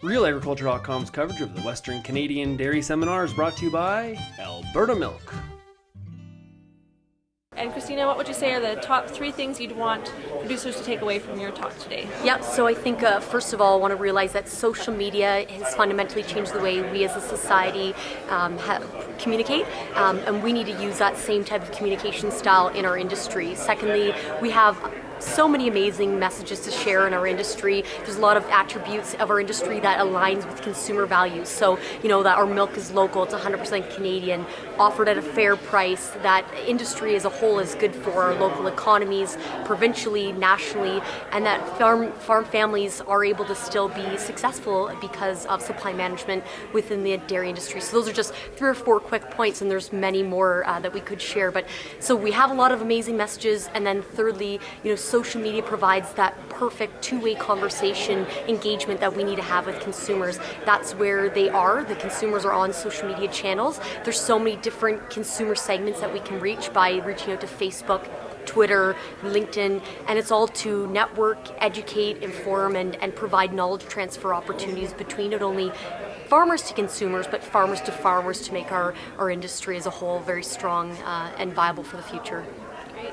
RealAgriculture.com's coverage of the Western Canadian Dairy Seminar is brought to you by Alberta Milk. And Christina, what would you say are the top 3 things you'd want producers to take away from your talk today? Yeah, so I think first of all, I want to realize that social media has fundamentally changed the way we as a society communicate, and we need to use that same type of communication style in our industry. Secondly, we have so many amazing messages to share in our industry. There's a lot of attributes of our industry that aligns with consumer values. So, that our milk is local, it's 100% Canadian, offered at a fair price, that industry as a whole is good for our local economies, provincially, nationally, and that farm families are able to still be successful because of supply management within the dairy industry. So those are just 3 or 4 quick points, and there's many more that we could share. But so we have a lot of amazing messages, and then thirdly, social media provides that perfect two-way conversation engagement that we need to have with consumers. That's where they are. The consumers are on social media channels. There's so many different consumer segments that we can reach by reaching out to Facebook, Twitter, LinkedIn, and it's all to network, educate, inform, and provide knowledge transfer opportunities between not only farmers to consumers, but farmers to farmers to make our industry as a whole very strong and viable for the future. Great.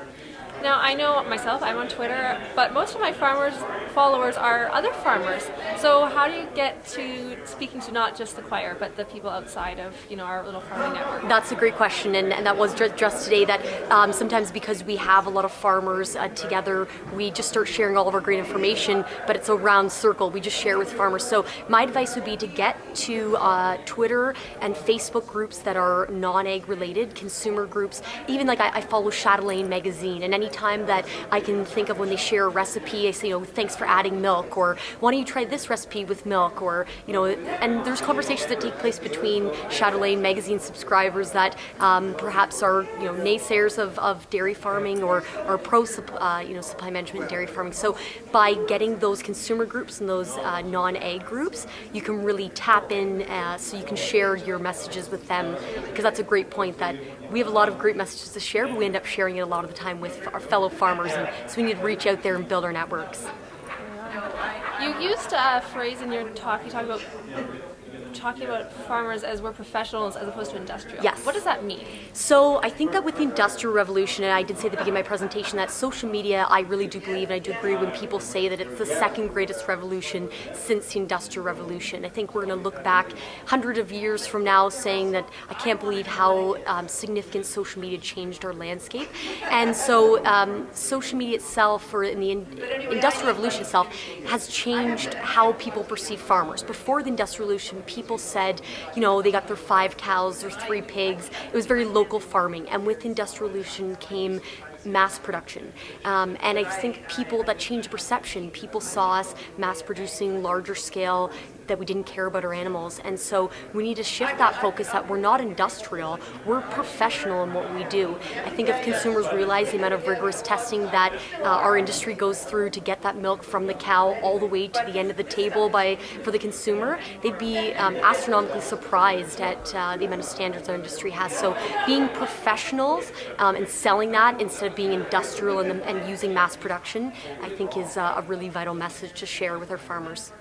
Now, I know myself, I'm on Twitter, but most of my followers are other farmers. So how do you get to speaking to not just the choir, but the people outside of, our little farming network? That's a great question, and that was just today that sometimes because we have a lot of farmers together, we just start sharing all of our great information, but it's a round circle. We just share with farmers. So my advice would be to get to Twitter and Facebook groups that are non-ag related, consumer groups. Even like I follow Chatelaine magazine, and any time that I can think of when they share a recipe, I say, thanks for adding milk, or why don't you try this recipe with milk, or, and there's conversations that take place between Chatelaine magazine subscribers that perhaps are, naysayers of dairy farming or pro supply management dairy farming. So by getting those consumer groups and those non-ag groups, you can really tap in so you can share your messages with them, because that's a great point that we have a lot of great messages to share, but we end up sharing it a lot of the time with our fellow farmers, and so we need to reach out there and build our networks. You used a phrase in your talk, you talked about talking about farmers as we're professionals as opposed to industrial. Yes. What does that mean? So I think that with the Industrial Revolution, and I did say at the beginning of my presentation that social media, I really do believe, and I do agree when people say that it's the second greatest revolution since the Industrial Revolution. I think we're going to look back hundreds of years from now saying that I can't believe how significant social media changed our landscape. And so social media itself, or in the Industrial Revolution itself, has changed how people perceive farmers. Before the Industrial Revolution, people said, they got their 5 cows, their 3 pigs. It was very local farming. And with Industrial Revolution came mass production. And I think that changed perception. People saw us mass producing larger scale, that we didn't care about our animals. And so we need to shift that focus that we're not industrial, we're professional in what we do. I think if consumers realize the amount of rigorous testing that our industry goes through to get that milk from the cow all the way to the end of the table for the consumer, they'd be astronomically surprised at the amount of standards our industry has. So being professionals and selling that instead of being industrial and using mass production, I think is a really vital message to share with our farmers.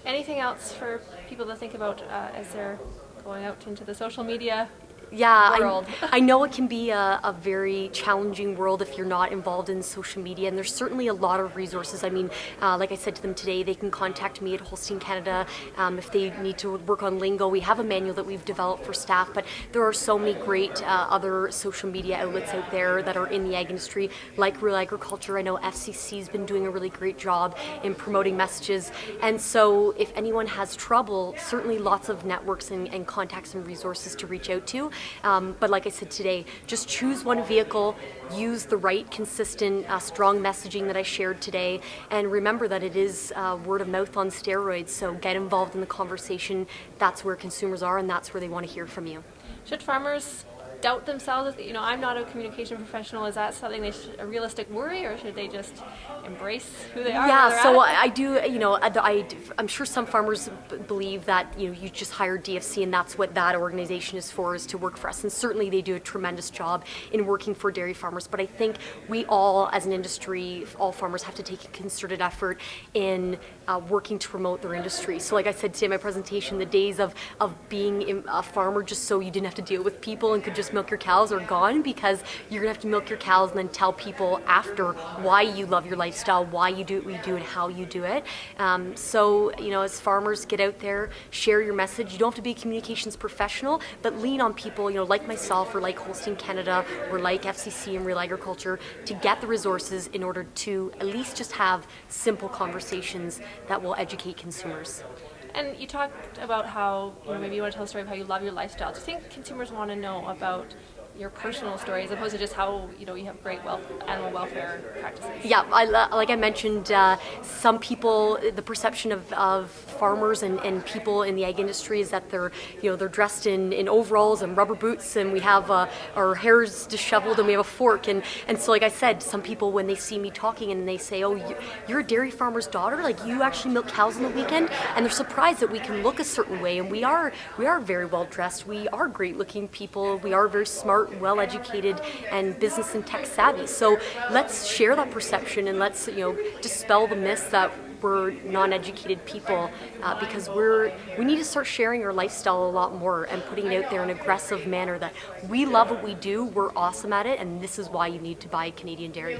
Anything else for people to think about as they're going out into the social media world? I know it can be a very challenging world if you're not involved in social media, and there's certainly a lot of resources. I mean, like I said to them today, they can contact me at Holstein Canada if they need to work on lingo. We have a manual that we've developed for staff, but there are so many great other social media outlets out there that are in the ag industry, like RealAgriculture. I know FCC's been doing a really great job in promoting messages, and so if anyone has trouble, certainly lots of networks and contacts and resources to reach out to. But like I said today, just choose one vehicle, use the right, consistent, strong messaging that I shared today, and remember that it is word of mouth on steroids, so get involved in the conversation. That's where consumers are, and that's where they want to hear from you. Should farmers doubt themselves? I'm not a communication professional. Is that something a realistic worry, or should they just embrace who they are? Yeah, where they're so at? I do, I'm sure some farmers believe that, you just hire DFC and that's what that organization is for, is to work for us. And certainly they do a tremendous job in working for dairy farmers. But I think we all, as an industry, all farmers have to take a concerted effort in working to promote their industry. So like I said today in my presentation, the days of being a farmer just so you didn't have to deal with people and could just milk your cows are gone, because you're gonna have to milk your cows and then tell people after why you love your lifestyle, why you do what you do, and how you do it. So as farmers, get out there, share your message. You don't have to be a communications professional, but lean on people, like myself, or like Holstein Canada, or like FCC and RealAgriculture, to get the resources in order to at least just have simple conversations that will educate consumers. And you talked about how, maybe you want to tell a story of how you love your lifestyle. Do you think consumers want to know about your personal story as opposed to just how, you have great animal welfare practices? Yeah, like I mentioned, some people, the perception of farmers and people in the ag industry is that they're dressed in overalls and rubber boots, and we have our hair's disheveled and we have a fork. And so, like I said, some people, when they see me talking and they say, oh, you're a dairy farmer's daughter, like you actually milk cows on the weekend, and they're surprised that we can look a certain way, and we are very well dressed, we are great looking people, we are very smart, well educated, and business and tech savvy. So let's share that perception, and let's dispel the myths that we're non-educated people, because we need to start sharing our lifestyle a lot more and putting it out there in an aggressive manner that we love what we do, we're awesome at it, and this is why you need to buy Canadian dairy.